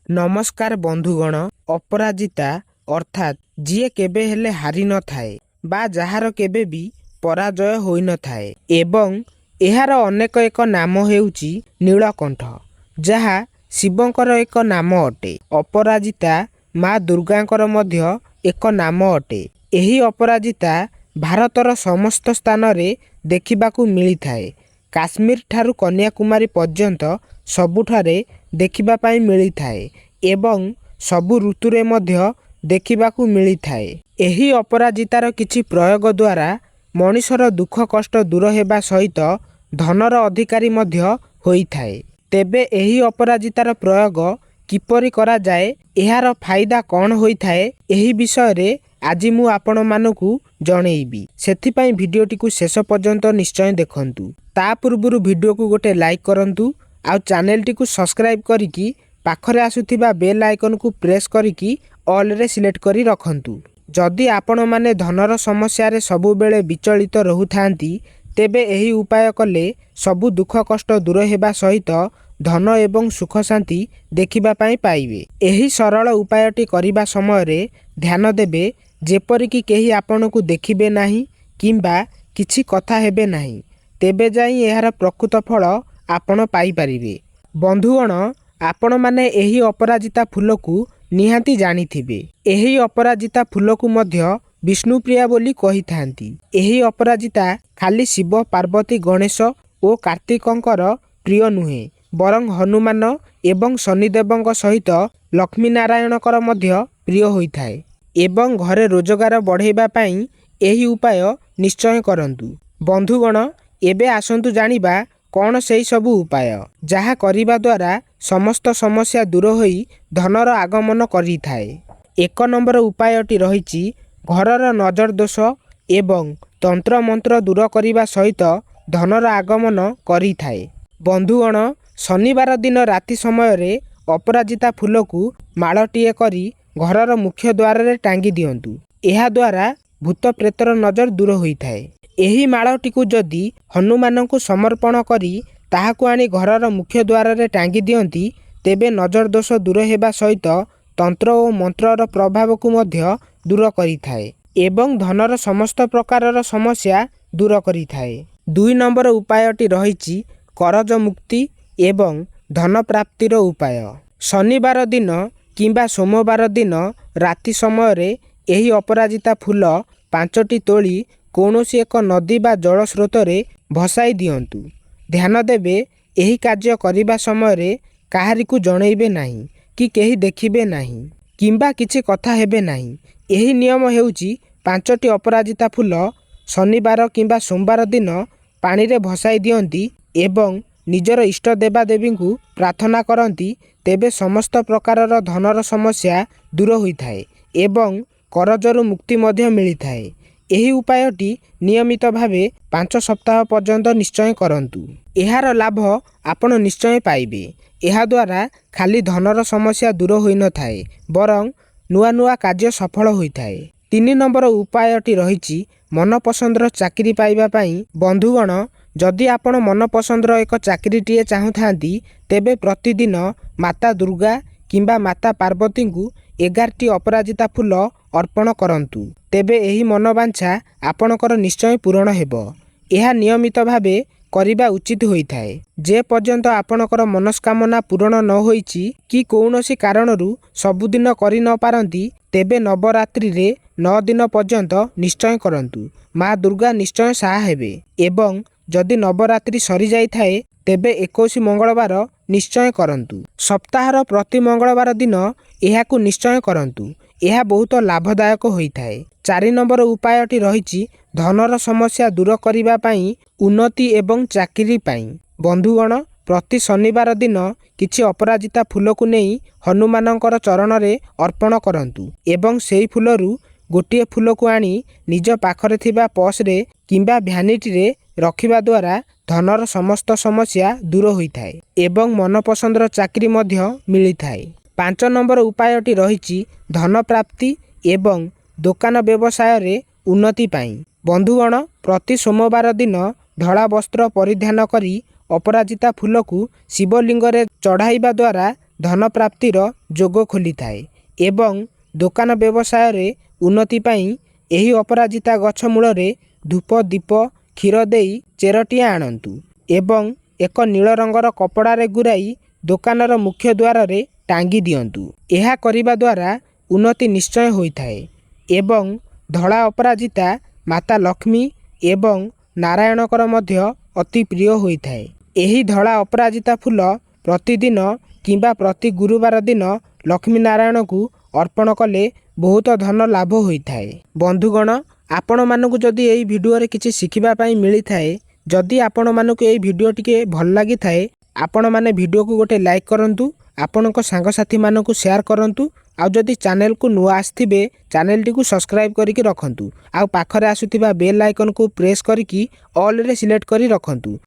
नमस्कार बंधुगण। अपराजिता अर्थात जीए केबे हेले हारि न थाए बा जहार केबे भी पराजय होई न थाए एवं एहार अनेक एक नाम हेउची नीलकंठ, जहा शिवंकर एक नाम अटे। अपराजिता माँ दुर्गांकर मध्य एक नाम अटे। एही अपराजिता भारतर समस्त स्थान रे देखिबाकू मिली थाए। काश्मीर ठारू कन्याकुमारी पर्यंत सबुठारे देखिबा पाई मिली थाए एवं सबु ऋतुरे मध्य देखिबाकू मिली थाए। एही अपराजितार किछि प्रयोग द्वारा मनुष्यर दुख कष्ट दूर हेबा सहित धनर अधिकारी मध्य होई थाए। तेबे एही अपराजितार प्रयोग किपरि करा जाए, एहार फायदा कौन होई थाए, एही विषय रे आज मु आपण मानकू जणेइबी। सेथिपाई भिडियोटी को शेष पर्यंत निश्चय देखंतु। ता पूर्वरु भिडियो को गोटे लाइक करंतु आ चैनल को सब्सक्राइब करिकी पाखरे आसुथिबा बेल आइकन को प्रेस करिकी ऑल रे सिलेक्ट करी रखंतु। जदि आपण माने धनर समस्या रे सबु बेले विचलित रहुथांती, तेबे एही उपाय कले सबु दुख कष्ट दूर हेबा सहित धन एवं सुख शांति देखिबा पाई पाइबे। एही सरल उपायटी करिबा समय रे ध्यान देबे जेपरिकी केही आपणकू देखिबे नाही किंबा किछि कथा हेबे नाही, तेबे जाई एहार प्रकृत फल आपण पाई परिबे। बंधुगण, आपण माने एही अपराजिता फूलकू निहांती जानिथिबे। एही अपराजिता फूलकू मध्य विष्णुप्रिया बोली कही थांती। एही अपराजिता खाली शिव पार्वती गणेश ओ कार्तिकंकर प्रिय नुहे, बरं हनुमान एवं शनिदेवଙ୍କ सहित लक्ष्मी नारायणकर मध्य प्रिय होइथाए। एवं घरे रोजगार बढ़ाइबा पाई एही उपाय निश्चय करंतु। बंधुगण, एबे आसंतु जानिबा कौन सेई सबु उपाय जहा करिबा द्वारा समस्त समस्या दूर होई धनर आगमन करी थाए। एक नंबर उपायटी रहिछि घरर नजर दोष एवं तंत्र मंत्र दूर करिबा सहित धनर आगमन करी थाए। बंधुगण, शनिवार दिन राति समय रे अपराजिता फूलकू माळटीए करी घरर मुख्य द्वार रे टांगी दियंतु। एहा द्वारा भूत प्रेतर नजर दूर होई थाए। एही माळटीकू जदि हनुमानंकू समर्पण करी ताहाकू आनी घरर मुख्य द्वार रे टांगी दियंती, तेबे नजर दोष दूर हेबा सहित तंत्र ओ मंत्रर प्रभाव को मध्य दूर करी थाए एवं धनर समस्त प्रकारर समस्या दूर करी थाए। 2 नंबर उपायटी रहिछि करज मुक्ति एवं धन प्राप्तिर उपाय। शनिवार दिन किंबा सोमवार दिन राति समय रे एही अपराजिता फूल 5टी तोली कौनसी एक नदी बा जल स्रोत रे भसाई दियंतु। ध्यान देबे एही कार्य करिबा समय रे काहारिकू जणैबे नाही कि केही देखिबे नाही किंबा किछि कथा हेबे नाही। एही नियम हेउची 5टी अपराजिता फूल शनिवार किंबा सोमवार दिन पानी रे भसाई दियंती एवं निजर इष्ट देवा देवी को प्रार्थना करती, तेबे समस्त प्रकारर धनर समस्या दूर होइथाए एवं करजरु मुक्ति मध्य मिली थाए। एही उपायटी नियमित भावे 5 सप्ताह पर्यंत निश्चय करंतु। एहार लाभ आपण निश्चय पाइबे। एहा द्वारा खाली धनर समस्या दूर होई न थाए, बरं नुआ नुआ कार्य सफल होइथाए। 3 नंबर उपायटी रहिछि मन पसंदर चाकरी पाइबा पाई। बंधुगण, जदि आपण मन पसंदर एक चाकरीटीए चाहुथांती, तेबे प्रतिदिन माता दुर्गा किंबा माता पार्वती को 11टी अपराजिता फूल अर्पण करंतु। तेबे एही मनोवांछा आपणकर निश्चय पूरण हेबो। एहा नियमित भावे करिबा उचित होइथाए। जे पर्यंत आपणकर मनस्कामना पूरण न होईछि कि कौनसी कारणरू सबुदिन करि न पारंती, तेबे नवरात्रि रे 9 दिन पर्यंत निश्चय करंतु। माँ दुर्गा निश्चय सहा हेबे एवं जदि नवरात्रि सरी जाई थाए, तेबे 21 मंगलवार निश्चय करंतु। सप्ताहर प्रति मंगलवार दिन एहाकू निश्चय करंतु। यह बहुत लाभदायक होइथाए। 4 नंबर उपायटी रहिछि धनर समस्या दूर करिबा पाई उन्नति एवं चाकरी पाई। बंधुगण, प्रति शनिवार दिन किछि अपराजिता फूलकू नेई हनुमानंकर चरण रे अर्पण करंतु एवं सेई फूलरू गोटिए फूलकू आनी निज पाखरे थिबा पर्स रे किंबा भ्यानिटी रे रखिबा द्वारा धनर समस्त समस्या दूर होइथाए एवं मनपसंदर चाकरी मध्य मिलिथाए। 5 नंबर उपायटी रहिछि धन प्राप्ति एवं दुकान व्यवसाय रे उन्नति पाई। बंधुगण, प्रति सोमवार दिन धड़ा वस्त्र परिधान करी अपराजिता फूलकू शिवलिंग रे चढ़ाइबा द्वारा ଧନ ପ୍ରାପ୍ତିର ଯୋଗ ଖୋଲିଥାଏ ଏବଂ ଦୋକାନ ବ୍ୟବସାୟରେ ଉନ୍ନତି ପାଇଁ ଏହି ଅପରାଜିତା ଗଛ ମୂଳରେ ଧୂପ ଦୀପ କ୍ଷୀର ଦେଇ ଚେରଟିଏ ଆଣନ୍ତୁ ଏବଂ ଏକ ନୀଳ ରଙ୍ଗର କପଡ଼ାରେ ଗୁରାଇ ଦୋକାନର ମୁଖ୍ୟ ଦ୍ୱାରରେ ଟାଙ୍ଗି ଦିଅନ୍ତୁ। ଏହା କରିବା ଦ୍ୱାରା ଉନ୍ନତି ନିଶ୍ଚୟ ହୋଇଥାଏ ଏବଂ ଧଳା ଅପରାଜିତା ମାତା ଲକ୍ଷ୍ମୀ ଏବଂ ନାରାୟଣଙ୍କର ମଧ୍ୟ ଅତି ପ୍ରିୟ ହୋଇଥାଏ। ଏହି ଧଳା ଅପରାଜିତା ଫୁଲ ପ୍ରତିଦିନ କିମ୍ବା ପ୍ରତି ଗୁରୁବାର ଦିନ ଲକ୍ଷ୍ମୀ ନାରାୟଣଙ୍କୁ ଅର୍ପଣ କଲେ ବହୁତ ଧନ ଲାଭ ହୋଇଥାଏ। ବନ୍ଧୁଗଣ, ଆପଣମାନଙ୍କୁ ଯଦି ଏହି ଭିଡ଼ିଓରେ କିଛି ଶିଖିବା ପାଇଁ ମିଳିଥାଏ, ଯଦି ଆପଣମାନଙ୍କୁ ଏହି ଭିଡ଼ିଓ ଟିକେ ଭଲ ଲାଗିଥାଏ, ଆପଣମାନେ ଭିଡ଼ିଓକୁ ଗୋଟେ ଲାଇକ୍ କରନ୍ତୁ, ଆପଣଙ୍କ ସାଙ୍ଗସାଥିମାନଙ୍କୁ ସେୟାର କରନ୍ତୁ, ଆଉ ଯଦି ଚ୍ୟାନେଲକୁ ନୂଆ ଆସିଥିବେ ଚ୍ୟାନେଲଟିକୁ ସବସ୍କ୍ରାଇବ୍ କରିକି ରଖନ୍ତୁ, ଆଉ ପାଖରେ ଆସୁଥିବା ବେଲ୍ ଆଇକନକୁ ପ୍ରେସ୍ କରିକି ଅଲ୍ରେ ସିଲେକ୍ଟ କରି ରଖନ୍ତୁ।